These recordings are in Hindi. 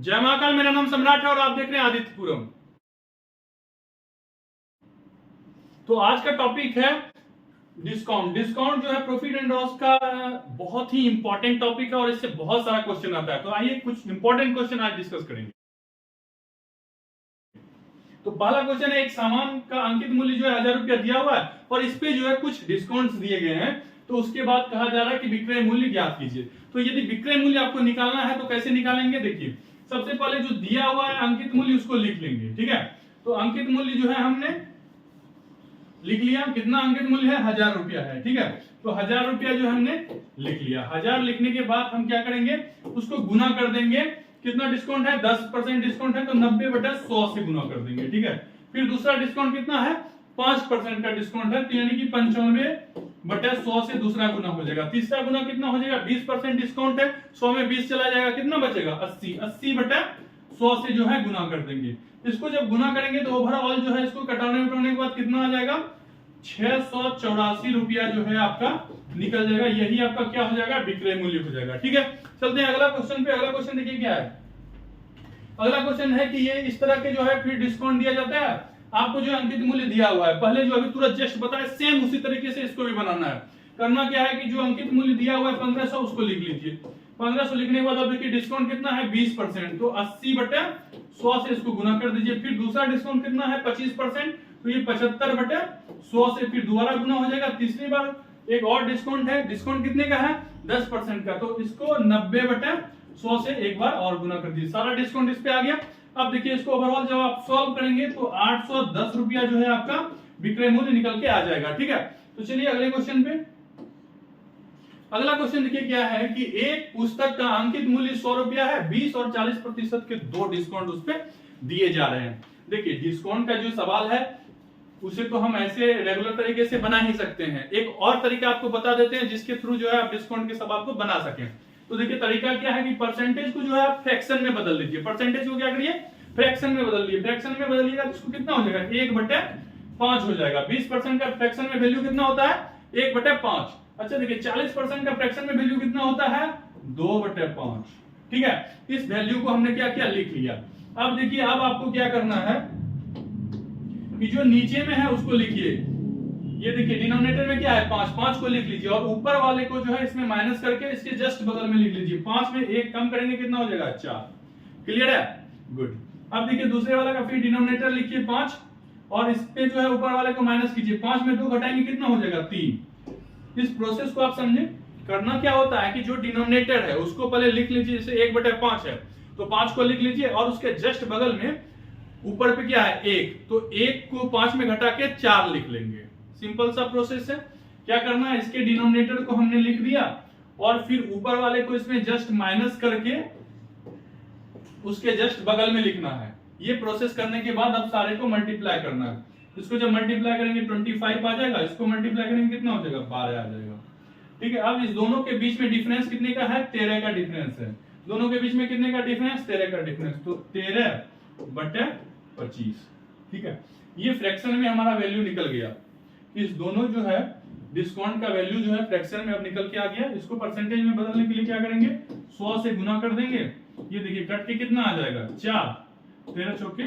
जय महाकाल, मेरा नाम सम्राट है और आप देख रहे हैं आदित्यपुरम। तो आज का टॉपिक है डिस्काउंट। डिस्काउंट जो है प्रॉफिट एंड लॉस का बहुत ही इंपॉर्टेंट टॉपिक है और इससे बहुत सारा क्वेश्चन आता है। तो आइए कुछ इंपॉर्टेंट क्वेश्चन आज डिस्कस करेंगे। तो पहला क्वेश्चन है, एक सामान का अंकित मूल्य जो है 1000 रुपया दिया हुआ है और इस पे जो है कुछ डिस्काउंट्स दिए गए हैं। तो उसके बाद कहा जा रहा है कि विक्रय मूल्य ज्ञात कीजिए। तो यदि विक्रय मूल्य आपको निकालना है तो कैसे निकालेंगे, देखिए सबसे पहले जो दिया हुआ है अंकित मूल्य उसको लिख लेंगे। ठीक है, तो अंकित मूल्य जो है हमने लिख लिया, कितना अंकित मूल्य है 1000 रुपया है। ठीक है, तो 1000 रुपया जो हमने लिख लिया। 1000 लिखने के बाद हम क्या करेंगे, उसको गुना कर देंगे। कितना डिस्काउंट है, 10% डिस्काउंट है तो 90/100 से गुना कर देंगे। ठीक है, फिर दूसरा डिस्काउंट कितना है, 5% का डिस्काउंट है तो यानी कि 95/100 से दूसरा गुना हो जाएगा। तीसरा गुना कितना हो जाएगा, 20% डिस्काउंट है, 100 में 20 चला जाएगा, कितना बचेगा 80। 80/100 से जो है गुना कर देंगे। इसको जब गुना करेंगे तो ओवरऑल जो है इसको कटाने के बाद कितना आ जाएगा, 684 रुपया जो है आपका निकल जाएगा। यही आपका क्या हो जाएगा, विक्रय मूल्य हो जाएगा। ठीक है, चलते हैं अगला क्वेश्चन पे। अगला क्वेश्चन देखिए क्या है। अगला क्वेश्चन है कि ये इस तरह के जो है फिर डिस्काउंट दिया जाता है। आपको जो अंकित मूल्य दिया हुआ है, पहले जो अभी तुरंत जस्ट बताया सेम उसी तरीके से इसको भी बनाना है। करना क्या है कि जो अंकित मूल्य दिया हुआ है 1500 उसको लिख लीजिए। 1500 लिखने के बाद अब देखिए डिस्काउंट कितना है 20%, तो 80/100 से इसको गुना कर दीजिए। फिर दूसरा डिस्काउंट कितना है 25%, तो ये 75/100 से फिर दोबारा गुना हो जाएगा। तीसरी बार एक और डिस्काउंट है, डिस्काउंट कितने का है 10% का, तो इसको 90/100 से एक बार और गुना कर दीजिए। सारा डिस्काउंट इस पे आ गया। अब देखिए इसको ओवरऑल जब आप सॉल्व करेंगे तो 810 रुपया जो है आपका विक्रय मूल्य निकल के आ जाएगा। ठीक है, तो चलिए अगले क्वेश्चन पे। अगला क्वेश्चन देखिए क्या है कि एक पुस्तक का अंकित मूल्य 100 रुपया है, 20 और 40% के दो डिस्काउंट उस पे दिए जा रहे हैं। देखिए डिस्काउंट का जो सवाल है उसे तो हम ऐसे रेगुलर तरीके से बना ही सकते हैं। एक और तरीका आपको बता देते हैं जिसके थ्रू जो है आप डिस्काउंट के सवाल को बना सकें। तो देखिए तरीका क्या है कि परसेंटेज को जो है आप फ्रैक्शन में बदल दीजिए। परसेंटेज को क्या करिए, फ्रैक्शन में बदल दिए। फ्रैक्शन में बदलिएगा तो इसको कितना हो जाएगा, 1/5 हो जाएगा। 20% का फ्रैक्शन में वैल्यू कितना होता है, 1/5। अच्छा देखिए 40% का फ्रैक्शन में वैल्यू कितना होता है, 2/5। ठीक है, इस वैल्यू को हमने क्या किया, लिख लिया। अब देखिए अब आपको क्या करना है कि जो नीचे में है उसको लिखिए। ये देखिए डिनोमिनेटर में क्या है 5 को लिख लीजिए और ऊपर वाले को जो है इसमें माइनस करके इसके जस्ट बगल में लिख लीजिए। 5 में 1 कम करेंगे कितना हो जाएगा, 4। क्लियर है, गुड। अब देखिए दूसरे वाला का फिर डिनोमिनेटर लिखिए 5 और इस पे जो है ऊपर वाले को माइनस कीजिए। 5 में 2 घटाएंगे कितना हो जाएगा, 3। इस प्रोसेस को आप समझे। करना क्या होता है कि जो डिनोमिनेटर है उसको पहले लिख लीजिए, जैसे 1/5 है तो 5 को लिख लीजिए और उसके जस्ट बगल में ऊपर पे क्या है 1, तो 1 को 5 में घटा के 4 लिख लेंगे। सिंपल सा प्रोसेस है। क्या करना है, इसके डिनोमिनेटर को हमने लिख दिया और फिर ऊपर वाले को इसमें जस्ट माइनस करके उसके जस्ट बगल में लिखना है। ये प्रोसेस करने के बाद अब सारे को मल्टीप्लाई करना है। इसको जब मल्टीप्लाई करेंगे 25 आ जाएगा, इसको मल्टीप्लाई करेंगे कितना हो जाएगा, 12 आ जाएगा। ठीक है, अब इस दोनों के बीच में डिफरेंस कितने का है, 13 का डिफरेंस है। दोनों के बीच में कितने का डिफरेंस, 13 का डिफरेंस, तो 13/25। ठीक है, ये फ्रैक्शन में हमारा वैल्यू निकल गया। इस दोनों जो है डिस्काउंट का वैल्यू जो है फ्रैक्शन में अब निकल के आ गया। इसको परसेंटेज में बदलने के लिए क्या करेंगे, 100 से गुना कर देंगे। ये देखिए कट के कितना आ जाएगा, 4, 13 चौके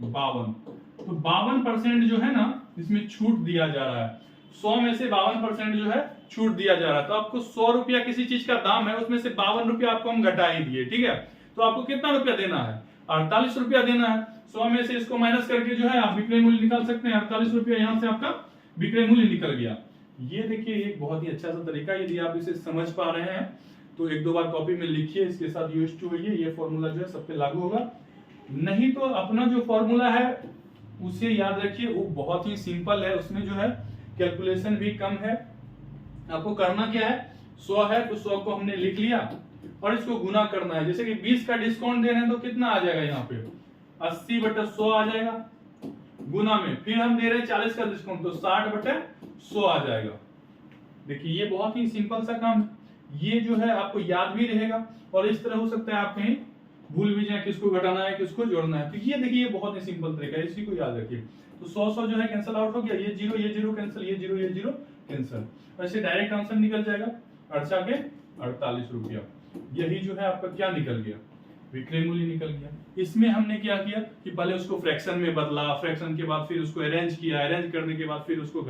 52। तो 52% जो है ना इसमें छूट दिया जा रहा है। 100 में से 52% जो है छूट दिया जा रहा है। तो आपको 100 रुपया किसी चीज का दाम है, उसमें से 52 रुपया आपको हम घटा ही दिए। ठीक है, तो आपको कितना रुपया देना है, 48 रुपया देना है। 100 में से इसको माइनस करके जो है आप विक्रय मूल्य निकाल सकते हैं। 48 रुपया यहाँ से आपका विक्रय मूल्य निकल गया। ये देखिए एक बहुत ही अच्छा सा तरीका, यदि आप इसे समझ पा रहे हैं तो 1-2 बार कॉपी में लिखिए, इसके साथ यूज्ड टू होइए। ये फॉर्मूला जो है सब पे लागू होगा। नहीं तो अपना जो फॉर्मूला है उसे याद रखिए, वो बहुत ही सिंपल है। उसमें जो है कैलकुलेशन भी कम है। आपको करना क्या है, 100 है तो 100 को हमने लिख लिया और इसको गुना करना है। जैसे कि 20 का डिस्काउंट दे रहे हैं तो कितना आ जाएगा, यहाँ पे 80/100 आ जाएगा। गुना में फिर हम दे रहे हैं 40 का डिस्काउंट तो 60/100 आ जाएगा। देखिए ये बहुत ही सिंपल सा काम है। ये जो है आपको याद भी रहेगा और इस तरह हो सकता है आप कहीं भूल भी जाए किसको घटाना है किसको जोड़ना है। तो ये देखिए ये बहुत ही सिंपल तरीका है, इसी को याद रखिए। तो 100 जो है कैंसिल आउट हो गया, ये जीरो कैंसिल, ये जीरो कैंसिल, वैसे डायरेक्ट आंसर निकल जाएगा 48 रुपया। यही जो है आपका क्या निकल गया, विक्रय मूल्य निकल गया। इसमें हमने क्या किया कि पहले उसको फ्रैक्शन में बदला, फ्रैक्शन के बाद फिर उसको अरेंज किया, अरेंज करने के बाद फिर उसको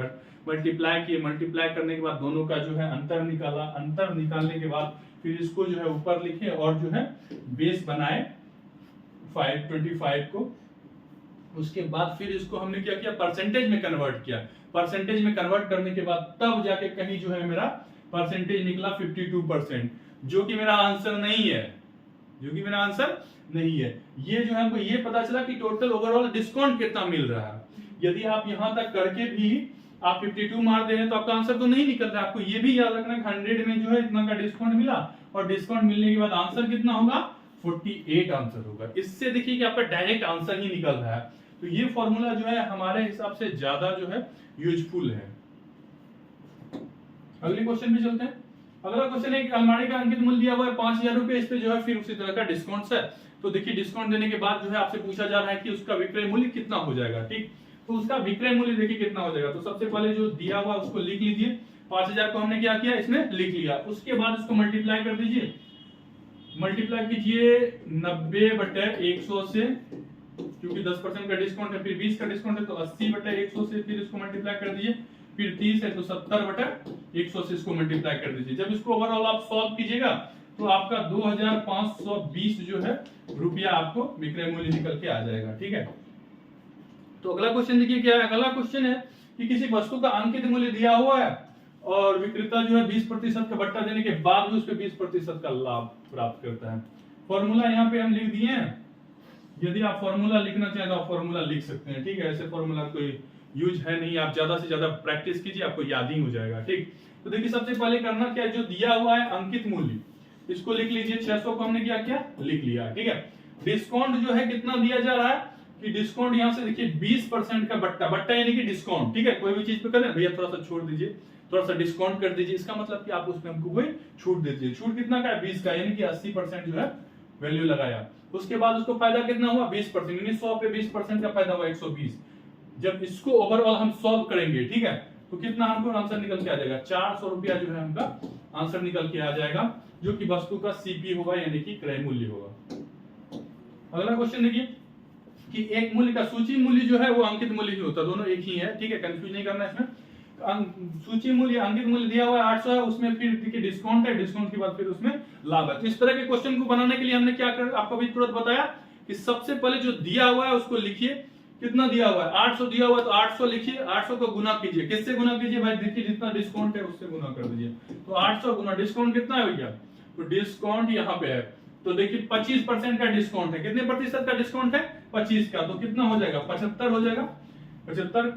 मल्टीप्लाई किए, मल्टीप्लाई करने के बाद दोनों का जो है अंतर निकाला, अंतर निकालने के बाद फिर इसको जो है ऊपर लिखे और जो है बेस बनाए 525 को। उसके बाद फिर इसको हमने क्या किया, परसेंटेज में कन्वर्ट किया। परसेंटेज में कन्वर्ट करने के बाद तब जाके कहीं जो है मेरा परसेंटेज निकला 52%, जो कि मेरा आंसर नहीं है, जो कि मेरा आंसर नहीं है। ये जो है हमको ये पता चला कि टोटल ओवरऑल डिस्काउंट कितना मिल रहा है। यदि आप यहां तक करके भी आप 52 मार दे रहे हैं तो आपका आंसर तो नहीं निकल रहा है। आपको ये भी याद रखना है 100 में जो है इतना का डिस्काउंट मिला, और डिस्काउंट मिलने के बाद आंसर कितना होगा, 48 आंसर होगा। इससे देखिए कि आपका डायरेक्ट आंसर ही निकल रहा है। तो ये फॉर्मूला जो है हमारे हिसाब से ज्यादा जो है यूजफुल है। अगले क्वेश्चन पे चलते हैं। अगला क्वेश्चन है कि अलमारी का अंकित मूल्य दिया हुआ है 5000 रुपए, इस पे जो है फिर उसी तरह का डिस्काउंट है। तो देखिए डिस्काउंट देने के बाद जो है आपसे पूछा जा रहा है कि उसका विक्रय मूल्य कितना हो जाएगा। ठीक, तो उसका विक्रय मूल्य देखिए कितना हो जाएगा। तो सबसे पहले जो दिया हुआ उसको लिख लीजिए, 5000 को हमने क्या किया, इसमें लिख लिया। उसके बाद उसको मल्टीप्लाई कर दीजिए, मल्टीप्लाई कीजिए 90/100 से, क्योंकि 10% का डिस्काउंट है, फिर 20 का डिस्काउंट है तो 80/100 से, फिर इसको मल्टीप्लाई कर दीजिए, फिर 30 है तो 70/100 से इसको मल्टीप्लाई कर दीजिए। जब इसको ओवरऑल आप सॉल्व कीजिएगा तो आपका 2520 जो है रुपया आपको विक्रय मूल्य निकल के आ जाएगा। ठीक है, तो अगला क्वेश्चन देखिए क्या है। अगला क्वेश्चन है कि किसी वस्तु का अंकित मूल्य दिया हुआ है और विक्रेता जो है 20% का बट्टा देने के बाद भी उस पे 20% का लाभ प्राप्त करता है। फॉर्मूला यहाँ पे हम लिख दिए हैं। यदि आप फॉर्मूला लिखना चाहें तो आप फॉर्मूला लिख सकते हैं। ठीक है, ऐसे फॉर्मूला कोई यूज है नहीं, आप ज्यादा से ज्यादा प्रैक्टिस कीजिए, आपको याद ही हो जाएगा। ठीक, तो देखिए सबसे पहले करना क्या है, जो दिया हुआ है अंकित मूल्य इसको लिख लीजिए। 600 को हमने क्या किया, लिख लिया। ठीक है, डिस्काउंट जो है कितना दिया जा रहा है कि डिस्काउंट यहाँ से देखिए 20% का बट्टा, बट्टा यानी कि डिस्काउंट। ठीक है, कोई भी चीज पे करें भैया थोड़ा सा छोड़ दीजिए, थोड़ा सा डिस्काउंट कर दीजिए, इसका मतलब कि आप उसमें हमको कोई छूट दीजिए। छूट कितना का है, 20 का, यानी कि 80% जो है वैल्यू लगाया। उसके बाद उसको फायदा कितना हुआ, 20%, यानी 100 पे 20% का फायदा हुआ 120। जब इसको ओवरऑल हम सॉल्व करेंगे, ठीक है, तो कितना हमको आंसर निकल के आ जाएगा, 400 रुपया जो है हमका आंसर निकल के आ जाएगा, जो कि वस्तु का सीपी होगा यानी कि क्रय मूल्य होगा। अगला क्वेश्चन देखिए कि एक मूल्य का सूची मूल्य जो है वो अंकित मूल्य ही होता है, दोनों एक ही है। ठीक है, कंफ्यूज नहीं करना इसमें। सूची मूल्य अंकित मूल्य दिया हुआ है 800 है, उसमें फिर देखिए डिस्काउंट है, डिस्काउंट के बाद फिर उसमें लाभ है। तो इस तरह के क्वेश्चन को बनाने के लिए हमने क्या कर आपको अभी तुरंत बताया कि सबसे पहले जो दिया हुआ है उसको लिखिए। कितना दिया हुआ है, 800 दिया हुआ है तो 800 लिखिए, 800 को गुना कीजिए। किससे गुना कीजिए भाई, देखिए जितना डिस्काउंट है उससे गुना कर दीजिए। तो 800 गुना डिस्काउंट कितना है भैया, तो डिस्काउंट यहाँ पे है, तो देखिए 25% का डिस्काउंट है। कितने प्रतिशत का डिस्काउंट है, 25 का, तो कितना हो जाएगा, 75 हो जाएगा, 75।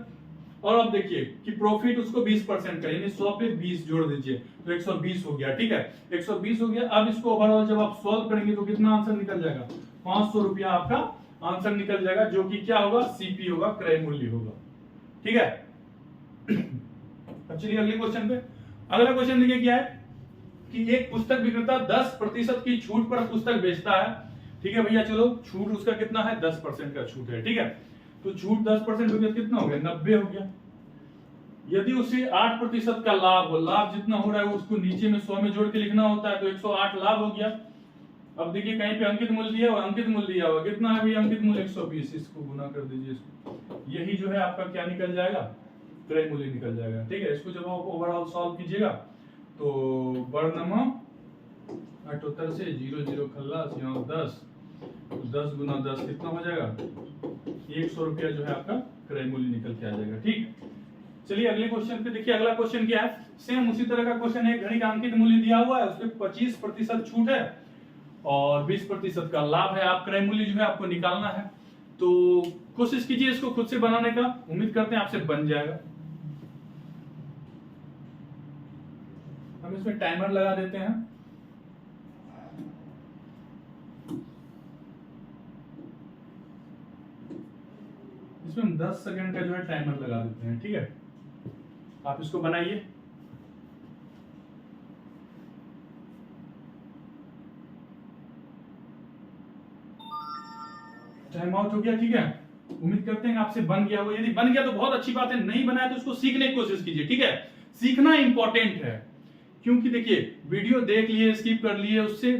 और अब देखिए कि प्रॉफिट उसको 20% का, यानी 100 पे 20 जोड़ दीजिए तो 120 हो गया। ठीक है, 120 हो गया। अब इसको ओवरऑल जब आप सॉल्व करेंगे तो कितना आंसर निकल जाएगा, 500 रुपया आपका आंसर निकल जाएगा, जो कि क्या होगा, सीपी होगा, क्रय मूल्य होगा। ठीक है, अब चलिए अगले क्वेश्चन पे। अगला क्वेश्चन देखिए क्या है कि एक पुस्तक विक्रेता 10% की छूट पर पुस्तक बेचता है। ठीक है भैया, चलो छूट उसका कितना है, 10% का छूट है। ठीक है, तो छूट 10% हो गया, कितना हो गया, 90 हो गया। यदि उसे 8% का लाभ हो, लाभ जितना हो रहा है उसको नीचे में 100 में जोड़ के लिखना होता है, तो 108 लाभ हो गया। अब देखिए कहीं पे अंकित मूल्य दिया हुआ, अंकित मूल्य दिया हुआ कितना है भैया, अंकित मूल्य 120, इसको गुना कर दीजिए इसको, यही जो है आपका क्या निकल जाएगा, क्रय मूल्य निकल जाएगा। ठीक है, इसको जब आप ओवरऑल सॉल्व कीजिएगा तो बर्नमा 78 से 00 खल्लास यहाँ 10, तो 10 गुना 10 कितना हो जाएगा, 100 रुपया जो है आपका क्रय मूल्य निकल के आ जाएगा। ठीक, चलिए अगले क्वेश्चन पे देखिए। अगला क्वेश्चन क्या है, सेम उसी तरह का क्वेश्चन है। घड़ी का अंकित मूल्य दिया हुआ है, उसपे 25% छूट है और 20% का लाभ है। आप क्रय मूल्य जो है आपको निकालना है, तो कोशिश कीजिए इसको खुद से बनाने का, उम्मीद करते हैं आपसे बन जाएगा। हम इसमें टाइमर लगा देते हैं। इसमें हम 10 सेकंड का जो है टाइमर लगा देते हैं। ठीक है, आप इसको बनाइए। टाइम आउट हो गया। ठीक है, उम्मीद करते हैं आपसे बन गया हो। यदि बन गया तो बहुत अच्छी बात है, नहीं बनाया तो उसको सीखने की कोशिश कीजिए। ठीक है, सीखना इंपॉर्टेंट है, क्योंकि देखिए वीडियो देख लिए, स्किप कर लिए, उससे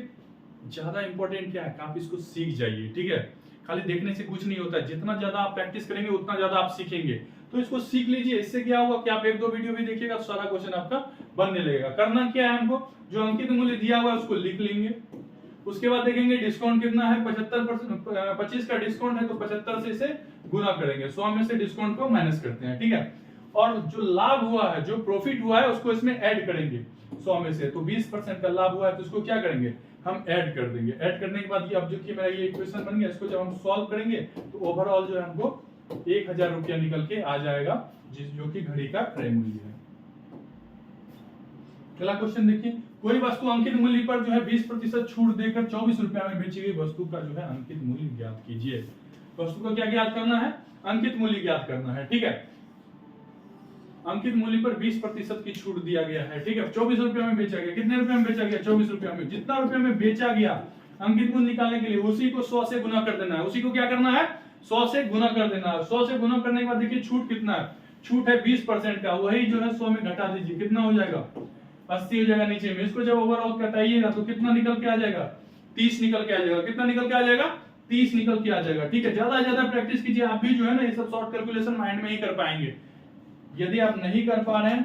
ज्यादा इंपॉर्टेंट क्या है कि आप इसको सीख जाइए, ठीक है। खाली देखने से कुछ नहीं होता है, जितना ज्यादा आप प्रैक्टिस करेंगे उतना ज्यादा आप सीखेंगे। तो इसको सीख लीजिए, इससे क्या होगा कि आप 1-2 वीडियो भी देखिएगा तो सारा क्वेश्चन आपका बनने लगेगा। करना क्या है हमको, जो अंकित मूल्य दिया हुआ है उसको लिख लेंगे। उसके बाद देखेंगे डिस्काउंट कितना है, 75%, 25 का डिस्काउंट है तो 75 से इसे गुना करेंगे, 100 में से डिस्काउंट को माइनस करते हैं, ठीक है। और जो लाभ हुआ है, जो प्रॉफिट हुआ है उसको इसमें ऐड करेंगे 100 में से, तो 20% का लाभ हुआ है तो इसको क्या करेंगे, हम ऐड कर देंगे। ऐड करने के बाद ये अब जो कि मेरा ये इक्वेशन बन गया, इसको जब हम सॉल्व करेंगे तो ओवरऑल जो है हमको 1000 रुपया निकल के आ जाएगा, जो कि घड़ी का क्रय मूल्य है। अगला क्वेश्चन देखिए, कोई वस्तु अंकित मूल्य पर जो है 20% छूट देकर 24 रुपया में बेची गई वस्तु का जो है अंकित मूल्य ज्ञात कीजिए। वस्तु का क्या ज्ञात करना है, अंकित मूल्य ज्ञात करना है, ठीक है। अंकित मूल्य पर 20% की छूट दिया गया है, ठीक है। 24 रुपया में बेचा गया, कितने रुपए में बेचा गया, 24 रुपया में। जितना रुपया में बेचा गया अंकित मूल्य निकालने के लिए उसी को 100 से गुना कर देना है। उसी को क्या करना है, 100 से गुना कर देना है। 100 से गुना करने के बाद देखिए छूट कितना है, छूट है 20% का, वही जो है 100 में घटा दीजिए, कितना हो जाएगा, 80 हो जाएगा नीचे में। इसको जब ओवरऑल कटाइएगा तो कितना निकल के आ जाएगा, 30 निकल के आ जाएगा। कितना निकल के आ जाएगा, 30 निकल के आ जाएगा, ठीक है। ज्यादा ज्यादा प्रैक्टिस कीजिए, आप भी जो है ना ये सब शॉर्ट कैलकुलेशन माइंड में ही कर पाएंगे। यदि आप नहीं कर पा रहे हैं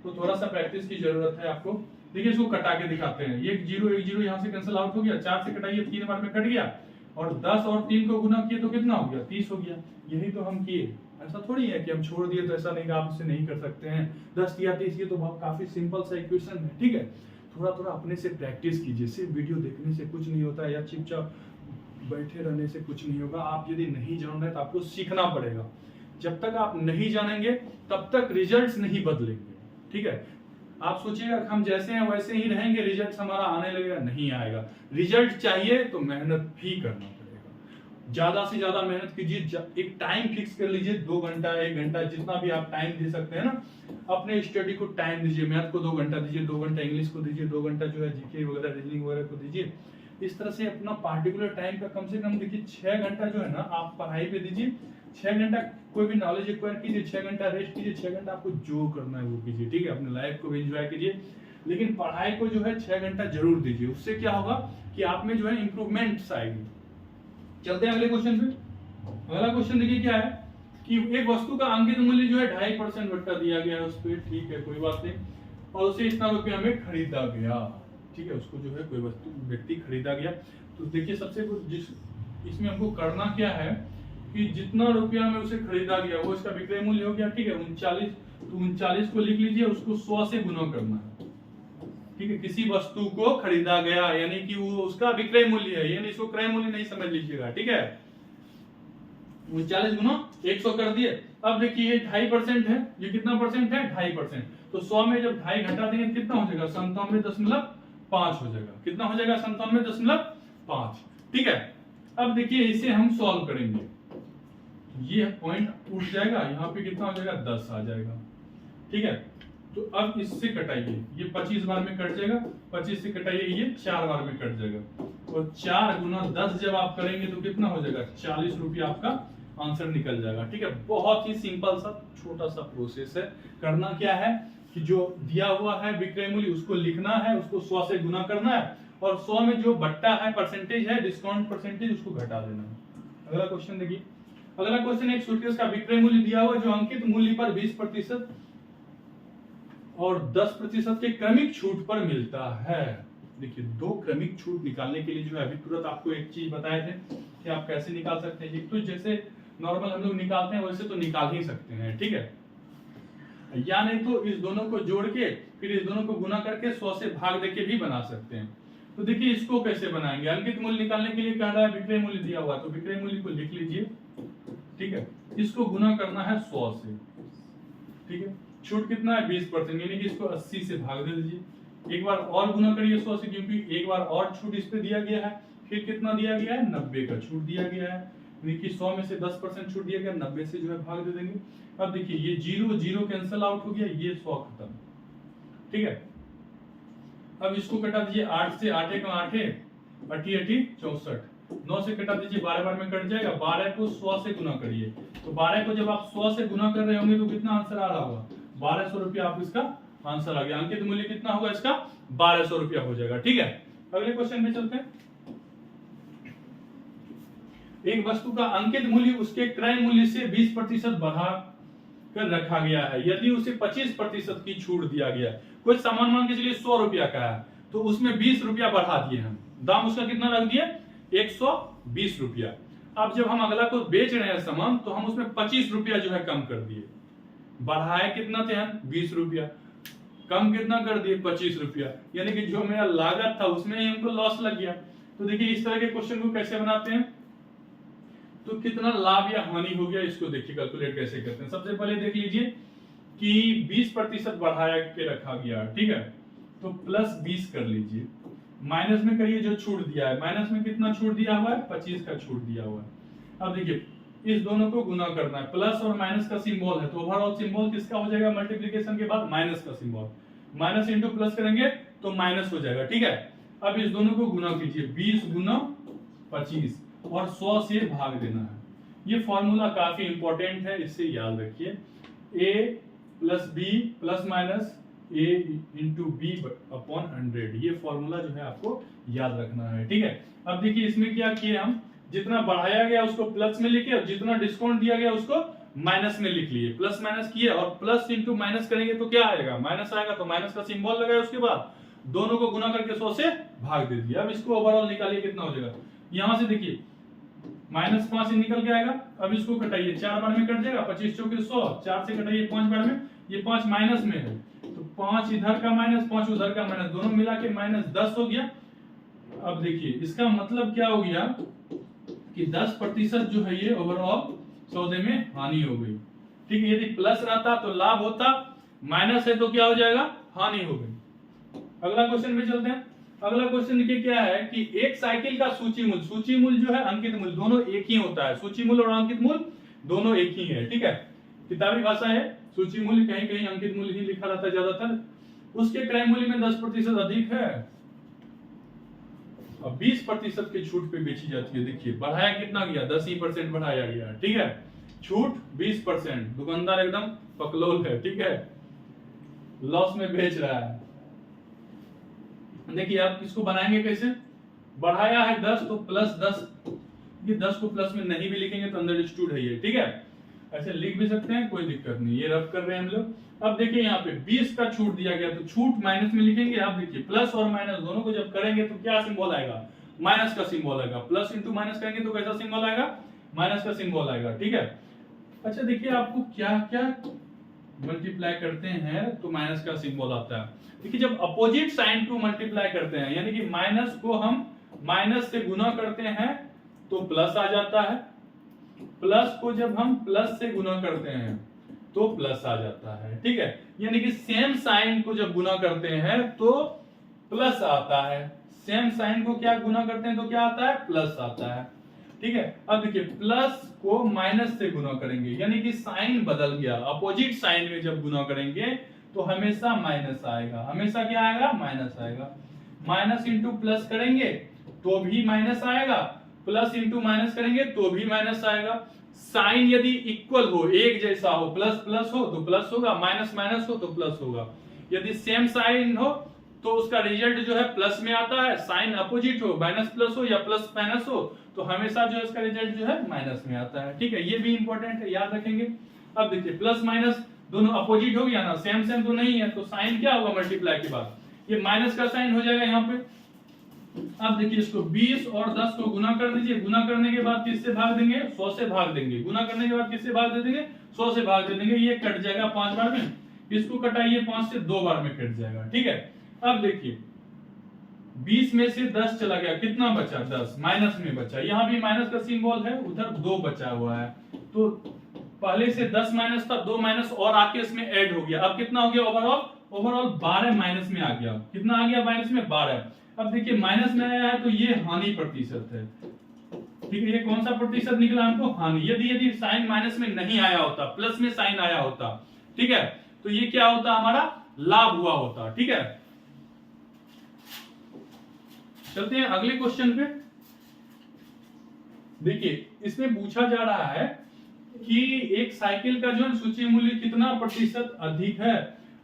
तो थोड़ा सा प्रैक्टिस की जरूरत है आपको। देखिए इसको कटा के दिखाते हैं, एक जीरो यहाँ से कैंसिल आउट हो गया, 4 से कटाइए 3 बार में कट गया, और 10 और 3 को गुना किए तो कितना हो गया, 30 हो गया। यही तो हम किए, ऐसा थोड़ी है कि हम छोड़ दिए तो ऐसा नहीं कि आप इससे नहीं कर सकते हैं। 10 या 30 ये तो बहुत काफी सिंपल सा इक्वेशन है, ठीक है। थोड़ा थोड़ा अपने से प्रैक्टिस कीजिए, सिर्फ वीडियो देखने से कुछ नहीं होता है या चुपचाप बैठे रहने से कुछ नहीं होगा। आप यदि नहीं जान रहे तो आपको सीखना पड़ेगा। जब तक आप नहीं जानेंगे तब तक रिजल्ट्स नहीं बदलेंगे, ठीक है। आप सोचिएगा कि हम जैसे हैं वैसे ही रहेंगे, रिजल्ट हमारा आने लगेगा, नहीं आएगा। रिजल्ट चाहिए तो मेहनत भी करना पड़ेगा, ज्यादा से ज्यादा मेहनत कीजिए। एक टाइम फिक्स कर लीजिए, 2 घंटा 1 घंटा जितना भी आप टाइम दे सकते हैं ना, अपने स्टडी को टाइम दीजिए। मैथ को 2 घंटा दीजिए, 2 घंटा इंग्लिश को दीजिए, 2 घंटा जो है जीके वगैरह रीजनिंग वगैरह को दीजिए। इस तरह से अपना पार्टिकुलर टाइम का कम से कम देखिए 6 घंटा जो है ना आप पढ़ाई पे दीजिए। 6 घंटा कोई भी नॉलेज एक्वायर कीजिए, 6 घंटा रेस्ट कीजिए, 6 घंटा आपको जो करना है वो कीजिए, ठीक है। अपने लाइफ को भी एंजॉय कीजिए, लेकिन पढ़ाई को जो है 6 घंटा जरूर दीजिए। उससे क्या होगा कि आप में जो है इंप्रूवमेंट आएगी। चलते हैं अगले क्वेश्चन पे। अगला क्वेश्चन देखिए क्या है कि एक वस्तु का अंकित मूल्य जो है 2.5% बट्टा दिया गया है उस पर, ठीक है, कोई बात नहीं, और उसे इतना रुपया में खरीदा गया, ठीक है। उसको जो है कोई वस्तु व्यक्ति खरीदा गया, तो देखिए सबसे जिस इसमें हमको करना क्या है कि जितना रुपया में उसे खरीदा गया वो इसका विक्रय मूल्य हो गया, ठीक है, 39। तो 39 को लिख लीजिए, उसको 100 से गुना करना है, ठीक है। किसी वस्तु को खरीदा गया यानी कि वो उसका विक्रय मूल्य है, यानी इसको क्रय मूल्य नहीं समझ लीजिएगा, ठीक है। 39 गुना 100 कर दिए। अब देखिए ये 2.5% है, ये कितना परसेंट है, 2.5%। तो 100 में जब 2.5 घटा देंगे कितना हो जाएगा, 97.5 हो जाएगा। कितना हो जाएगा, 97.5, ठीक है। अब देखिए इसे हम सॉल्व करेंगे, ये पॉइंट उठ जाएगा, यहाँ पे कितना हो जाएगा, 10 आ जाएगा, ठीक है। तो अब इससे कटाइए, ये 25 बार में कट जाएगा, 25 से कटाइए, ये 4 बार में कट जाएगा, और 4 गुना 10 जब आप करेंगे तो कितना हो जाएगा, 40 रुपया आपका आंसर निकल जाएगा, ठीक है। बहुत ही सिंपल सा छोटा सा प्रोसेस है। करना क्या है कि जो दिया हुआ है विक्रय मूल्य उसको लिखना है, उसको 100 से गुना करना है, और 100 में जो बट्टा है परसेंटेज है, डिस्काउंट परसेंटेज, उसको घटा देना है। अगला क्वेश्चन देखिए। अगला क्वेश्चन एक सूटकेस का विक्रय मूल्य दिया हुआ जो अंकित मूल्य पर 20% और 10% के क्रमिक छूट पर मिलता है। देखिए 2 क्रमिक छूट निकालने के लिए जो है अभी तुरंत आपको एक चीज बताए थे कि आप कैसे निकाल सकते हैं। एक तो जैसे नॉर्मल हम लोग निकालते हैं वैसे तो निकाल ही सकते हैं, ठीक है, या नहीं तो इस दोनों को जोड़ के फिर इस दोनों को गुना करके 100 से भाग देके भी बना सकते हैं। तो देखिए इसको कैसे बनाएंगे, अंकित मूल्य निकालने के लिए कह रहा है विक्रय मूल्य दिया हुआ, तो विक्रय मूल्य को लिख लीजिए, ठीक है। इसको गुना करना है 100 से, ठीक है। छूट कितना है, 20%, यानी कि इसको 80 से भाग दे दीजिए। एक बार और गुना करिए 100 से, क्योंकि एक बार और छूट इस पे दिया गया है। फिर कितना दिया गया है, 90 का छूट दिया गया है, यानी कि 100 में से 10% छूट दिया गया, 90 से जो है भाग दे देंगे। अब देखिए ये 0 कैंसिल आउट हो गया, ये 100 खत्म, ठीक है। अब इसको कटा दीजिए, 8 से 8 का 8 64, 9 से कटा दीजिए, 12 बार में कट जाएगा। 12 को 100 से गुना करिए, तो 12 को जब आप 100 से गुना कर रहे होंगे तो कितना आंसर आ रहा होगा, 1200 रुपया आप इसका आंसर आ गया। अंकित मूल्य कितना होगा इसका, 1200 रुपया हो जाएगा, ठीक है। अगले क्वेश्चन में चलते हैं। एक वस्तु का अंकित मूल्य उसके क्रय मूल्य से 20% बढ़ा कर रखा गया है यदि उसे 25% की छूट दिया गया। कोई सामान मान के चलिए 100 रुपया का है, तो उसमें 20 रुपया बढ़ा दिए हम, दाम उसका कितना रख दिए 120 रुपया। अब जब हम अगला को बेच रहे हैं सामान, तो हम उसमें 25 रुपया जो है कम कर दिए, बढ़ाए कितना थे हम 20 रुपया, कम कितना कर दिए 25 रुपया, यानी कि जो मेरा लागत था उसमें हमको लॉस लग गया। तो देखिए इस तरह के क्वेश्चन को कैसे बनाते हैं, तो कितना लाभ या हानि हो गया इसको देखिए कैलकुलेट कैसे करते हैं। सबसे पहले देख लीजिए कि 20% बढ़ाया के रखा गया, ठीक है, तो प्लस 20 कर लीजिए, माइनस में करिए जो छूट दिया है, माइनस में कितना छूट दिया हुआ है 25 का छूट दिया हुआ है। अब देखिए इस दोनों को गुना करना है, प्लस और माइनस का सिंबल है, तो ओवरऑल सिंबल किसका हो जाएगा मल्टीप्लिकेशन के बाद माइनस का सिंबल, माइनस इंटू प्लस करेंगे तो माइनस हो जाएगा, ठीक है। अब इस दोनों को गुना कीजिए, 20 गुना 25 और 100 से भाग देना है। ये फॉर्मूला काफी इंपॉर्टेंट है, इससे याद रखिए, a plus B plus minus a into B upon 100, ये फॉर्मूला जो है आपको याद रखना है, ठीक है। अब देखिए इसमें क्या किए हम, जितना बढ़ाया गया उसको प्लस में लिखे और जितना डिस्काउंट दिया गया उसको माइनस में लिख लिए, प्लस माइनस किए और प्लस इंटू माइनस करेंगे तो क्या आएगा माइनस आएगा, तो माइनस का सिंबल लगाया, उसके बाद दोनों को गुना करके 100 से भाग दे दिया। अब इसको ओवरऑल निकालिए कितना हो जाएगा, यहां से देखिए -5 निकल के आएगा। अब इसको कटाइए, 4 बार में कट जाएगा, 25 चौके 100, 4 से कटाइए 5 बार में, ये 5 माइनस में है, तो 5 इधर का माइनस 5 उधर का माइनस, दोनों मिला के -10 हो गया। अब देखिए इसका मतलब क्या हो गया कि 10% जो है ये ओवरऑल सौदे में हानि हो गई, ठीक है। यदि प्लस रहता तो लाभ होता, माइनस है तो क्या हो जाएगा हानि हो गई। अगला क्वेश्चन में चलते हैं। अगला क्वेश्चन देखिए क्या है कि एक साइकिल का सूची मूल्य जो है अंकित मूल्य दोनों एक ही होता है, सूची मूल्य और अंकित मूल्य दोनों एक ही है, ठीक है। किताबी भाषा है, सूची मूल्य कहीं कहीं अंकित मूल्य ही लिखा रहता है ज्यादातर, उसके क्रय मूल्य में 10% अधिक है और 20% की छूट पे बेची जाती है। देखिए बढ़ाया कितना गया 10% बढ़ाया गया, ठीक है, छूट 20%, दुकानदार एकदम पकलोल है, ठीक है, लॉस में बेच रहा है। देखिए आप इसको बनाएंगे कैसे, बढ़ाया है 10 तो प्लस 10, ये 10 को प्लस में नहीं भी लिखेंगे तो अंदर स्टूड है ये, ठीक है, ऐसे लिख भी सकते हैं, कोई दिक्कत नहीं, ये रफ कर रहे हैं हम लोग। अब देखिए यहाँ पे 20 का छूट दिया गया तो छूट माइनस में लिखेंगे। आप देखिए प्लस और माइनस दोनों को जब करेंगे तो क्या सिंबल आएगा माइनस का सिंबल आएगा, प्लस इंटू माइनस करेंगे तो कैसा सिंबल आएगा माइनस का सिंबल आएगा, ठीक है। अच्छा देखिए आपको क्या क्या मल्टीप्लाई करते हैं तो माइनस का सिंबल आता है। देखिए जब अपोजिट साइन टू मल्टीप्लाई करते हैं, यानी कि माइनस को हम माइनस से गुना करते हैं तो प्लस आ जाता है, प्लस को जब हम प्लस से गुना करते हैं तो प्लस आ जाता है, ठीक है। यानी कि सेम साइन को जब गुना करते हैं तो प्लस आता है, सेम साइन को क्या गुना करते हैं तो क्या आता है प्लस आता है, ठीक है। अब देखिए प्लस को माइनस से गुना करेंगे, यानी कि साइन बदल गया, अपोजिट साइन में जब गुना करेंगे तो हमेशा माइनस आएगा, हमेशा क्या आएगा माइनस आएगा। माइनस इंटू प्लस करेंगे तो भी माइनस आएगा, प्लस इंटू माइनस करेंगे तो भी माइनस आएगा। साइन यदि इक्वल हो, एक जैसा हो, प्लस प्लस हो तो प्लस होगा, माइनस माइनस हो तो प्लस होगा। यदि सेम साइन हो तो उसका रिजल्ट जो है प्लस में आता है, साइन अपोजिट हो, माइनस प्लस हो या प्लस माइनस हो तो हमेशा जो है इसका रिजल्ट जो है माइनस में आता है, ठीक है। ये भी इंपॉर्टेंट है, याद रखेंगे। अब देखिए प्लस माइनस दोनों अपोजिट हो गया ना, सेम सेम तो नहीं है, तो साइन क्या होगा मल्टीप्लाई के बाद ये माइनस का साइन हो जाएगा यहाँ पे। अब देखिए इसको 20 और 10 को गुना कर दीजिए, गुना करने के बाद किससे भाग देंगे 100 से भाग देंगे, गुना करने के बाद किससे भाग दे देंगे 100 से भाग दे देंगे, ये कट जाएगा 5 बार में, इसको कटाइए 5 से 2 बार में कट जाएगा, ठीक है। अब देखिए 20 में से 10 चला गया, कितना बचा 10, माइनस में बचा, यहाँ भी माइनस का सिंबल है, उधर 2 बचा हुआ है, तो पहले से 10 माइनस था, 2 माइनस और आके इसमें ऐड हो गया। अब कितना हो गया ओवरऑल 12 माइनस में आ गया, कितना आ गया माइनस में 12। अब देखिए माइनस में आया है तो ये हानि प्रतिशत है, ठीक है, ये कौन सा प्रतिशत निकला हमको हानि। यदि साइन माइनस में नहीं आया होता, प्लस में साइन आया होता, ठीक है, तो ये क्या होता हमारा लाभ हुआ होता, ठीक है। चलते हैं अगले क्वेश्चन पे। देखिए इसमें पूछा जा रहा है कि एक साइकिल का जो है सूची मूल्य कितना प्रतिशत अधिक है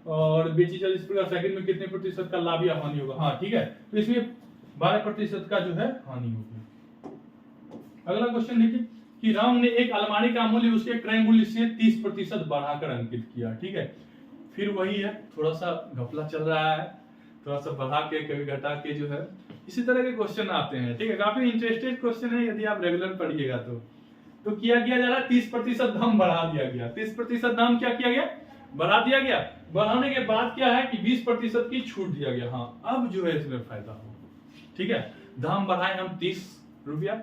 और बेची चल इस प्रकार साइकिल में कितने प्रतिशत का लाभ या हानि होगा। हाँ ठीक है, तो इसमें 12% का जो है हानि होगी। अगला क्वेश्चन देखिए कि राम ने एक अलमारी का मूल्य उसके क्रय मूल्य से 30% बढ़ाकर अंकित किया। ठीक है, फिर वही है, थोड़ा सा घपला चल रहा है, थोड़ा सा बढ़ा के कभी घटा के जो है इसी तरह के क्वेश्चन आते हैं। ठीक है, काफी इंटरेस्टेड क्वेश्चन है यदि आप रेगुलर पढ़िएगा तो किया गया जा रहा है 30% दाम बढ़ा दिया गया। 30% दाम क्या किया गया, बढ़ा दिया गया। बढ़ाने के बाद क्या है कि 20% की छूट दिया गया। हाँ, अब जो है इसमें फायदा हो। ठीक है, दाम बढ़ाए हम 30 रुपया,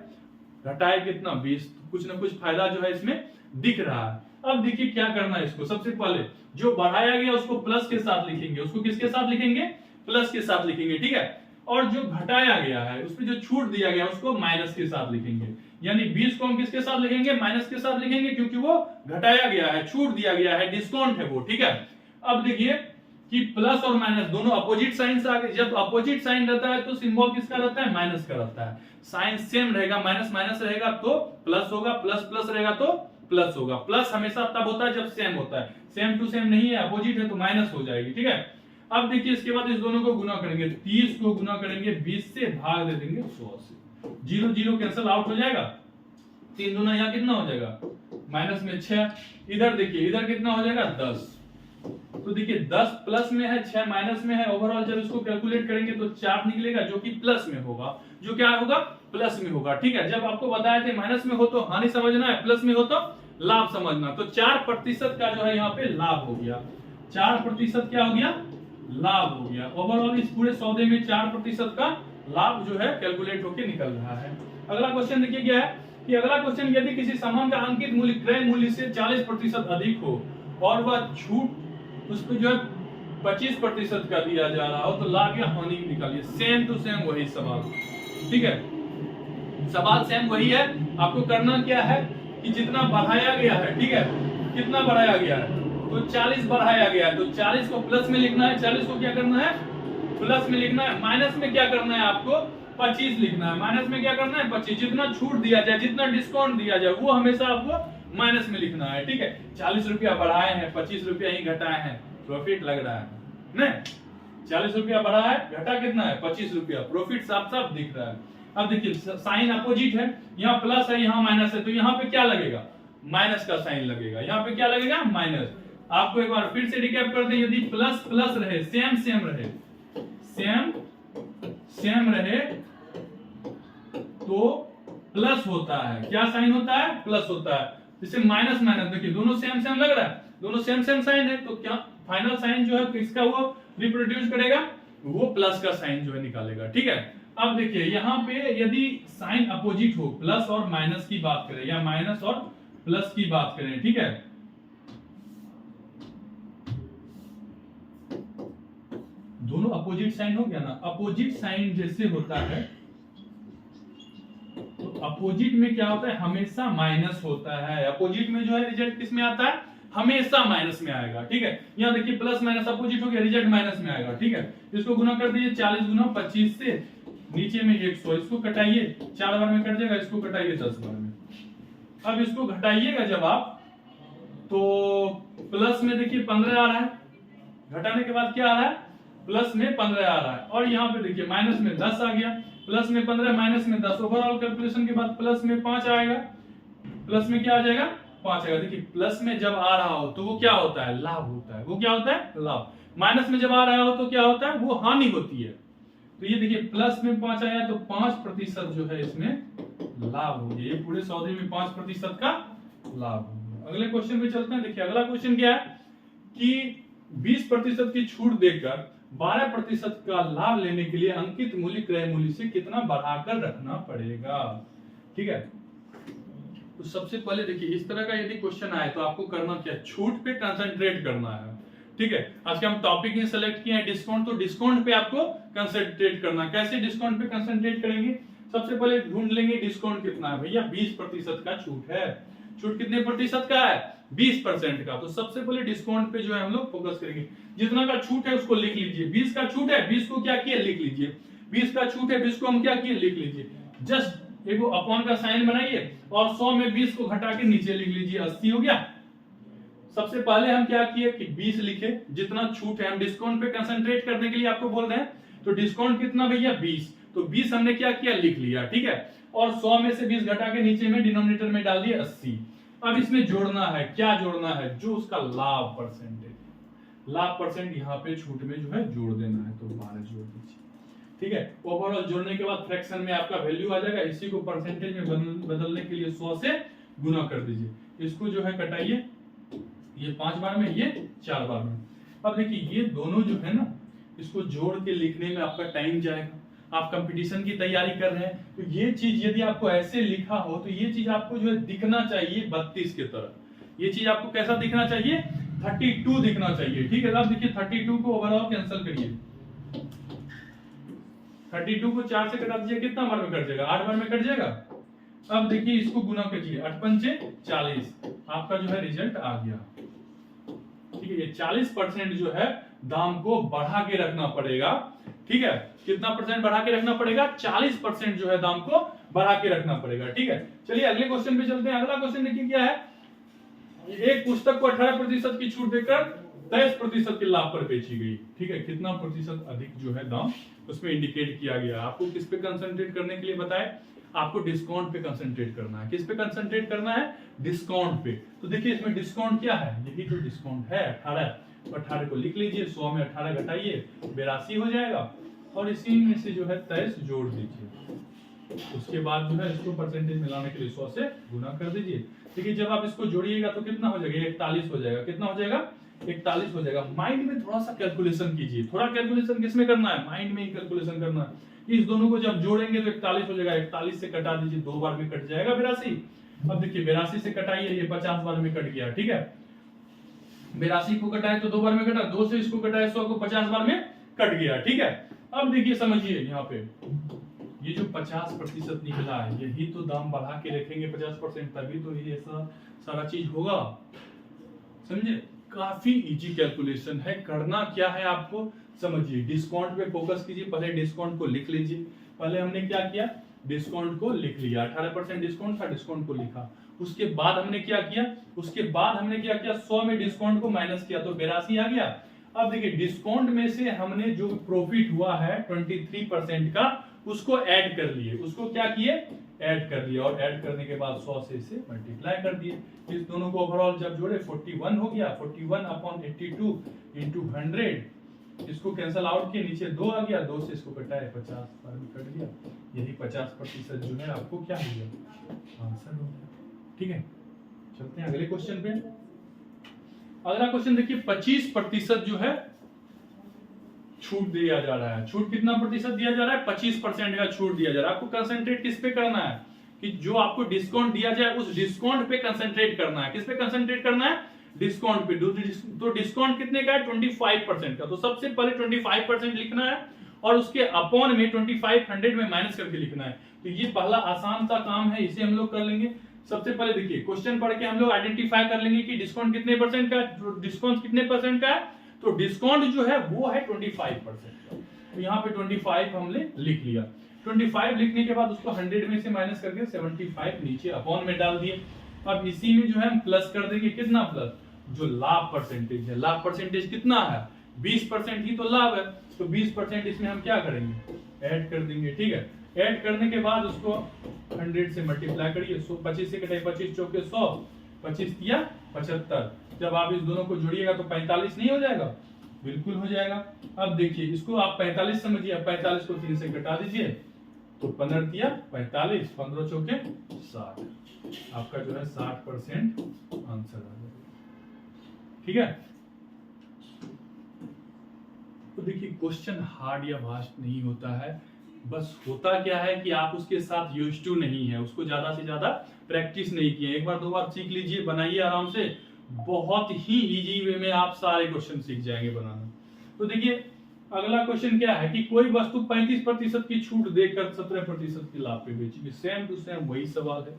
घटाए कितना 20, तो कुछ ना कुछ फायदा जो है इसमें दिख रहा है। अब देखिए क्या करना है इसको, सबसे पहले जो बढ़ाया गया उसको प्लस के साथ लिखेंगे, उसको किसके साथ लिखेंगे, प्लस के साथ लिखेंगे। ठीक है, और जो घटाया गया है उसमें जो छूट दिया गया उसको माइनस के साथ लिखेंगे। यानी 20 को हम किसके साथ लिखेंगे, माइनस के साथ लिखेंगे, क्योंकि वो घटाया गया है, छूट दिया गया है, डिस्काउंट है वो। ठीक है, अब देखिए कि प्लस और माइनस दोनों अपोजिट साइन से आगे, जब अपोजिट साइन रहता है तो सिंबल किसका रहता है, माइनस का रहता है। साइन सेम रहेगा, माइनस माइनस रहेगा तो प्लस होगा, प्लस प्लस रहेगा तो प्लस होगा। प्लस हमेशा तब होता है जब सेम होता है, सेम टू सेम नहीं है, अपोजिट है तो माइनस हो जाएगी। ठीक है, अब देखिए इसके बाद इस दोनों को गुना करेंगे, 30 को गुना करेंगे 20 से, भाग दे देंगे 100 से, 0 0 कैंसिल आउट हो जाएगा, 3 दूना यहाँ कितना हो जाएगा, माइनस में 6, इधर देखिए इधर कितना हो जाएगा 10। तो देखिए 10 प्लस में है, 6 माइनस में है, ओवरऑल जब इसको कैलकुलेट करेंगे तो 4 निकलेगा जो कि प्लस में होगा, जो क्या होगा, प्लस में होगा। ठीक है, जब आपको बताया थे माइनस में हो तो हानि समझना है, प्लस में हो तो लाभ समझना। तो 4% का जो है यहाँ पे लाभ हो गया, 4% क्या हो गया, लाभ हो गया। ओवरऑल इस पूरे सौदे में 4% का लाभ जो है कैलकुलेट होके निकल रहा है। अगला क्वेश्चन देखिए क्या है कि अगला क्वेश्चन, यदि किसी सामान का अंकित मूल्य क्रय मूल्य से 40% अधिक हो और वह छूट उसको जो है 25% का दिया जा रहा हो तो लाभ या हानि निकालिए। सेम टू सेम वही सवाल। ठीक है, सवाल सेम वही है, आपको करना क्या है कि जितना बढ़ाया गया है, ठीक है, कितना बढ़ाया गया है तो 40 बढ़ाया गया है, तो 40 को प्लस में लिखना है, 40 को क्या करना है, प्लस में लिखना है। माइनस में क्या करना है आपको, 25 लिखना है। माइनस में क्या करना है, 25। जितना छूट दिया जाए, जितना डिस्काउंट दिया जाए वो हमेशा आपको माइनस में लिखना है। ठीक है, 40 रुपया बढ़ाए हैं, 25 रुपया ही घटाए हैं, प्रॉफिट लग रहा है नहीं, 40 रुपया बढ़ा है, घटा कितना है 25 रुपया, प्रॉफिट साफ साफ दिख रहा है। अब देखिए साइन अपोजिट है, यहाँ प्लस है यहाँ माइनस है, तो यहाँ पे क्या लगेगा, माइनस का साइन लगेगा। यहाँ पे क्या लगेगा, माइनस। आपको एक बार फिर से रिकैप करते हैं, यदि प्लस प्लस रहे, सेम सेम रहे, सेम सेम रहे तो प्लस होता है, क्या साइन होता है, प्लस होता है। जैसे माइनस माइनस, देखिए दोनों सेम सेम लग रहा है, दोनों सेम सेम साइन है, तो क्या फाइनल साइन जो है किसका वो रिप्रोड्यूस करेगा, वो प्लस का साइन जो है निकालेगा। ठीक है, अब देखिए यहाँ पे यदि साइन अपोजिट हो, प्लस और माइनस की बात करें या माइनस और प्लस की बात करें, ठीक है, दोनों अपोजिट साइन हो गया ना। अपोजिट साइन जैसे होता है तो अपोजिट में क्या होता है, हमेशा माइनस होता है। अपोजिट में जो है रिजल्ट किस में आता है, हमेशा माइनस में आएगा। ठीक है, यहाँ देखिए प्लस माइनस अपोजिट हो गया, रिजल्ट माइनस में आएगा। ठीक है, इसको गुना कर दीजिए 40 गुना 25 से, नीचे में 100, इसको कटाइए 4 बार में कट जाएगा, इसको कटाइए 10 बार में। अब इसको घटाइएगा जब आप, तो प्लस में देखिए 15 आ रहा है, घटाने के बाद क्या आ रहा है, प्लस में 15 आ रहा है, और यहाँ पे देखिए माइनस में 10 आ गया, प्लस में 15 माइनस में 10, ओवरऑल कैलकुलेशन के बाद प्लस में 5 आएगा, प्लस में क्या आ जाएगा, 5 आएगा। देखिए प्लस में जब आ रहा हो तो वो क्या होता है, लाभ होता है। वो क्या होता है, लाभ। माइनस में जब आ रहा हो तो क्या होता है, वो हानि होती है। तो ये देखिए प्लस में 5 आया तो 5% जो है इसमें लाभ हो गया। ये पूरे सौदे में 5% का लाभ हो गया। अगले क्वेश्चन पे चलते हैं। देखिए अगला क्वेश्चन क्या है कि 20% की छूट देकर 12% का लाभ लेने के लिए अंकित मूल्य क्रय मूल्य से कितना बढ़ाकर रखना पड़ेगा। ठीक है, तो सबसे पहले देखिए इस तरह का यदि क्वेश्चन आए तो आपको करना क्या, छूट पे कंसंट्रेट करना है। ठीक है, आज के हम टॉपिक ही सेलेक्ट किए हैं डिस्काउंट, तो डिस्काउंट पे आपको कंसंट्रेट करना। कैसे डिस्काउंट पे कंसंट्रेट करेंगे, सबसे पहले ढूंढ लेंगे डिस्काउंट कितना है। भैया 20% का छूट है, छूट कितने प्रतिशत का है, 20% का। तो सबसे पहले डिस्काउंट पे जो है हम लोग फोकस करेंगे। जितना का छूट है उसको लिख लीजिए, 20 का छूट है, 20 को क्या किया, लिख लीजिए। 20 का छूट है, 20 को हम क्या किए, लिख लीजिए। जस्ट एक अपॉन का साइन बनाइए और 100 में 20 को घटा के नीचे लिख लीजिए, 80 हो गया। सबसे पहले हम क्या किए कि 20 लिखे, जितना छूट है, हम डिस्काउंट पे कंसंट्रेट करने के लिए आपको बोल रहे हैं, तो डिस्काउंट कितना भैया 20, तो 20 हमने क्या किया, लिख लिया। ठीक है, और 100 में से 20 घटा के नीचे में डिनोमिनेटर में डाल दिए 80। अब इसमें जोड़ना है, क्या जोड़ना है, जो उसका लाभ परसेंटेज, लाभ परसेंट यहाँ पे छूट में जो है जोड़ देना है, तो 12 जोड़ दीजिए। ठीक है, ओवरऑल जोड़ने के बाद फ्रैक्शन में आपका वैल्यू आ जाएगा, इसी को परसेंटेज में बदलने के लिए 100 से गुना कर दीजिए। इसको जो है कटाइए, ये 5 बार में, ये 4 बार में। अब देखिए ये दोनों जो है ना, इसको जोड़ के लिखने में आपका टाइम जाएगा। आप कंपटीशन की तैयारी कर रहे हैं तो ये चीज यदि आपको ऐसे लिखा हो तो ये चीज आपको जो है दिखना चाहिए 32 की तरह। ये चीज आपको कैसा दिखना चाहिए, 32 दिखना चाहिए। ठीक है, अब देखिए 32 को ओवरऑल कैंसिल करिए, 32 को 4 से कटा दीजिए, कितना बार में कट जाएगा, 8 बार में कट जाएगा। अब देखिए इसको गुना कीजिए, 8 पंचे 40, आपका जो है रिजल्ट आ गया। ठीक है, ये 40% जो है दाम को बढ़ा के रखना पड़ेगा। ठीक है, कितना परसेंट बढ़ा के रखना पड़ेगा, 40% जो है दाम को बढ़ा के रखना पड़ेगा। ठीक है, चलिए अगले क्वेश्चन पे चलते हैं। अगला क्वेश्चन देखिए क्या है, एक पुस्तक को 18% की छूट देकर 23% के लाभ पर बेची गई। ठीक है, कितना प्रतिशत अधिक जो है दाम उसमें इंडिकेट किया गया। आपको किस पे कंसंट्रेट करने के लिए बताए, आपको डिस्काउंट पे कंसंट्रेट करना है। किस पे कंसंट्रेट करना है, डिस्काउंट पे। तो देखिए इसमें डिस्काउंट क्या है, यही तो डिस्काउंट है 18। 18 को लिख लीजिए, 100 में 18 घटाइए 82 हो जाएगा, और इसी में से जो है 23 जोड़ दीजिए। उसके बाद जो है इसको परसेंटेज मिलाने के लिए 100 से गुना कर दीजिए। देखिए जब आप इसको जोड़िएगा तो कितना हो जाएगा, 41 हो जाएगा। कितना हो जाएगा, 41 हो जाएगा। माइंड में थोड़ा सा कैलकुलेशन कीजिए। थोड़ा कैलकुलेशन किसमें करना है, माइंड में ही कैलकुलेशन करना है। इस दोनों को जब जोड़ेंगे तो 41 हो जाएगा। 41 से कटा दीजिए, 2 बार में कट जाएगा 82। अब देखिए 82 से कटाइए, ये 50 बार में कट गया। ठीक है, 82 को कटाए तो 2 बार में कटा, 2 से इसको कटाए 100 को 50 बार में कट गया। ठीक है, अब देखिए समझिए यहाँ पे ये जो 50% निकला है, यही तो दाम बढ़ा के रखेंगे 50%, तभी तो ये ऐसा सारा चीज होगा। समझे, काफी इजी कैलकुलेशन है। करना क्या है आपको समझिए, डिस्काउंट पे फोकस कीजिए। पहले डिस्काउंट को लिख लीजिए। पहले हमने क्या किया, डिस्काउंट को लिख लिया, 18% डिस्काउंट था, डिस्काउंट को लिखा। उसके बाद हमने क्या किया, 100 में डिस्काउंट को माइनस किया तो 82 आ गया। अब देखिए डिस्काउंट में से हमने जो प्रॉफिट हुआ है 23% का, उसको ऐड कर लिए। उसको क्या किए, ऐड कर लिया, और ऐड करने के बाद 100 से इसे मल्टीप्लाई कर दिए। इस दोनों को ओवरऑल जब जोड़े 41 हो गया। 41/82 इंटू 100, इसको कैंसल आउट किए, नीचे 2 आ गया, 2 से इसको कटाए 50 बार में कट गया। यही 50% जो है आपको क्या हो गया, आंसर हो गया। ठीक है, चलते हैं अगले क्वेश्चन पे। अगला क्वेश्चन देखिए, 25% जो है छूट दिया जा रहा है। छूट कितना प्रतिशत दिया जा रहा है, 25% का छूट दिया जा रहा है। आपको कंसंट्रेट किस पे करना है, कि जो आपको डिस्काउंट दिया जाए उस डिस्काउंट पे कंसंट्रेट करना है। किस पे कंसंट्रेट करना है, डिस्काउंट पे। तो डिस्काउंट कितने का है, 25% का। तो सबसे पहले 25% लिखना है, और उसके अपॉन में 25 100 में माइनस करके लिखना है। तो ये पहला आसान सा काम है, इसे हम लोग कर लेंगे। सबसे पहले देखिए क्वेश्चन पढ़ के हम लोग आइडेंटिफाई कर लेंगे कि डिस्काउंट कितने परसेंट का है, डिस्काउंट कितने परसेंट का है। तो डिस्काउंट जो है वो है 25% का। तो यहाँ पे 25 हमने लिख लिया। 25 लिखने के बाद उसको 100 में से माइनस करके 75 नीचे अपॉन में डाल दिए। अब इसी में जो है हम प्लस कर देंगे, कितना प्लस, जो लाभ परसेंटेज है। लाभ परसेंटेज कितना है, 20% ही तो लाभ है। तो 20% इसमें हम क्या करेंगे, ऐड कर देंगे। ठीक है, ऐड करने के बाद उसको 100 से मल्टीप्लाई करिए। 25 से कटाइए, 25 चौके 100, 25 दिया 75। जब आप इस दोनों को जोड़िएगा तो 45 नहीं हो जाएगा, बिल्कुल हो जाएगा। अब देखिए इसको आप 45 समझिए, 45 को 3 से घटा दीजिए तो 15 दिया 45, 15 चौके 60, आपका जो है 60% आंसर आ जाएगा। ठीक है, तो देखिए क्वेश्चन हार्ड या वास्ट नहीं होता है, बस होता क्या है कि आप उसके साथ यूज्ड टू नहीं है, उसको ज्यादा से ज्यादा प्रैक्टिस नहीं किए। एक बार 2 बार सीख लीजिए, बनाइए आराम से, बहुत ही इजी वे में आप सारे क्वेश्चन सीख जाएंगे बनाना। तो देखिए अगला क्वेश्चन क्या है कि कोई वस्तु 35% की छूट देकर 17% की लाभ पे बेची। सेम टू सेम वही सवाल है।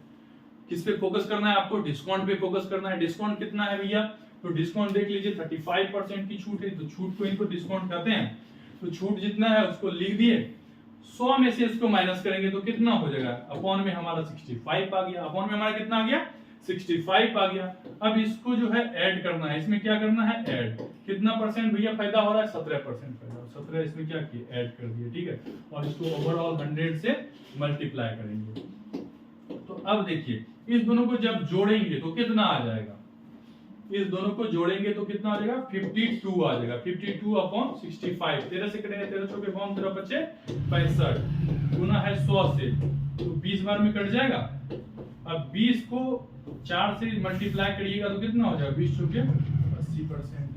किस पे फोकस करना है आपको, डिस्काउंट पे फोकस करना है। डिस्काउंट कितना है भैया, तो डिस्काउंट देख लीजिए 35% की छूट है, तो छूट को ही तो डिस्काउंट कहते हैं। तो छूट जितना है उसको लिख दिए, 100 में से इसको माइनस करेंगे तो कितना हो जाएगा, अपॉन में हमारा 65 आ गया। अपॉन में हमारा कितना आ गया, 65 आ गया। अब इसको जो है ऐड करना है, इसमें क्या करना है, ऐड। कितना परसेंट भैया फायदा हो रहा है, 17% फायदा। 17 इसमें क्या किया, ऐड कर दिया, ठीक है। और इसको ओवरऑल 100 से मल्टीप्लाई करेंगे। तो अब देखिए इस दोनों को जब जोड़ेंगे तो कितना आ जाएगा, इस दोनों को जोड़ेंगे तो कितना आ जाएगा, 52 आ जाएगा। 52 अपॉन 65, 13 से कटेंगे, 13 चौके 13 बचे 65, गुना है 100 से, तो 20 बार में कट जाएगा। अब 20 को 4 से मल्टीप्लाई करिएगा तो कितना हो जाएगा, 20 चौके 80%।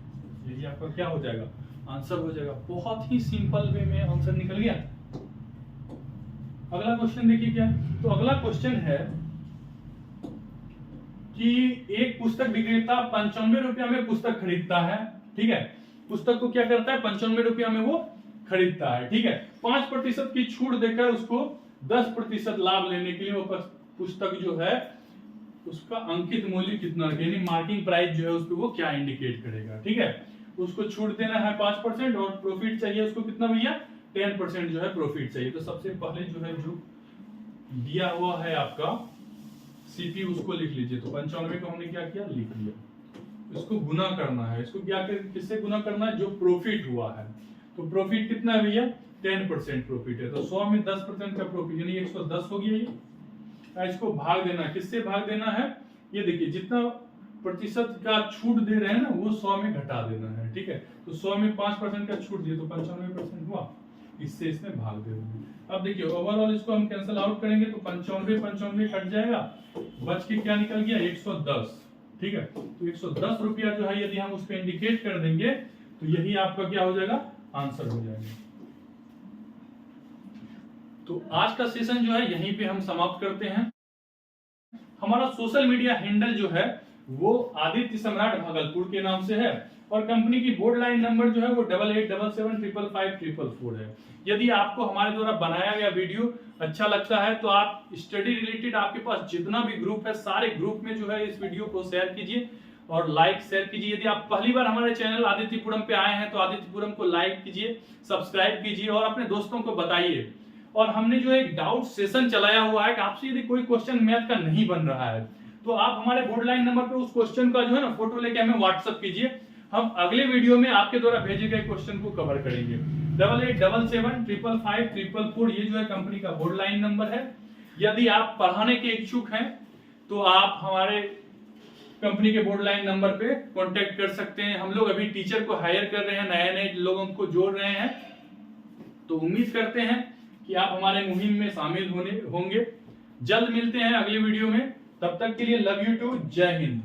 यही आपका क्या हो जाएगा, आंसर हो जाएगा। बहुत ही सिंपल वे में आंसर निकल गया। अगला क्वेश्चन देखिए क्या है। तो अगला क्वेश्चन है कि एक पुस्तक विक्रेता 95 रुपया में पुस्तक खरीदता है, ठीक है। पुस्तक को क्या करता है, 95 रुपया में वो खरीदता है, ठीक है। 5% की छूट देकर उसको 10% लाभ लेने के लिए वो पुस्तक जो है उसका अंकित मूल्य कितना, यानी मार्किंग प्राइस जो है उस पर वो क्या इंडिकेट करेगा, ठीक है। उसको छूट देना है 5% और प्रॉफिट चाहिए उसको कितना भैया, 10% जो है प्रॉफिट चाहिए। तो सबसे पहले जो है जो दिया हुआ है आपका सीपी उसको लिख लीजिए। तो 95 को हमने क्या किया, लिख लिया। इसको गुना करना है, इसको क्या किससे गुना करना है, जो प्रॉफिट हुआ है। तो प्रॉफिट कितना है भैया, 10% प्रॉफिट है। तो 100 में 10% का प्रॉफिट यानी 110 हो गया ये। इसको भाग देना है, किससे भाग देना है, ये देखिए जितना प्रतिशत का छूट दे रहे हैं ना वो 100 में घटा देना है, ठीक है। तो 100 में 5% का छूट दिए तो 95% हुआ, इससे इसमें भाग दे देंगे। अब देखिए ओवरऑल इसको हम कैंसिल आउट करेंगे तो 95 कट जाएगा, बच के क्या निकल गया, 110, ठीक है। तो 110 रुपया जो है यदि हम उस पर इंडिकेट कर देंगे तो यही आपका क्या हो जाएगा, आंसर हो जाएगा। तो आज का सेशन जो है यहीं पे हम समाप्त करते हैं। हमारा सोशल मीडिया हैंडल जो है वो आदित्य सम्राट भागलपुर के नाम से है और कंपनी की बोर्ड लाइन नंबर जो है वो 8877555544 है। यदि आपको हमारे द्वारा बनाया गया वीडियो अच्छा लगता है तो आप स्टडी रिलेटेड आपके पास जितना भी ग्रुप है सारे ग्रुप में जो है इस वीडियो को शेयर कीजिए और लाइक शेयर कीजिए। यदि आप पहली बार हमारे चैनल आदित्यपुरम पे आए हैं तो आदित्यपुरम को लाइक कीजिए, सब्सक्राइब कीजिए और अपने दोस्तों को बताइए। और हमने जो एक डाउट सेशन चलाया हुआ है कि आपसे यदि कोई क्वेश्चन मैथ का नहीं बन रहा है तो आप हमारे बोर्ड लाइन नंबर पे उस क्वेश्चन का जो है ना फोटो लेके हमें व्हाट्सएप कीजिए। हम अगले वीडियो में आपके द्वारा भेजे गए क्वेश्चन को कवर करेंगे। 8877555544 ये जो है कंपनी का बोर्ड लाइन नंबर है। यदि आप पढ़ाने के इच्छुक हैं तो आप हमारे कंपनी के बोर्ड लाइन नंबर पे कांटेक्ट कर सकते हैं। हम लोग अभी टीचर को हायर कर रहे हैं, नए नए लोगों को जोड़ रहे हैं, तो उम्मीद करते हैं कि आप हमारे मुहिम में शामिल होंगे। जल्द मिलते हैं अगले वीडियो में, तब तक के लिए लव यू टू, जय हिंद।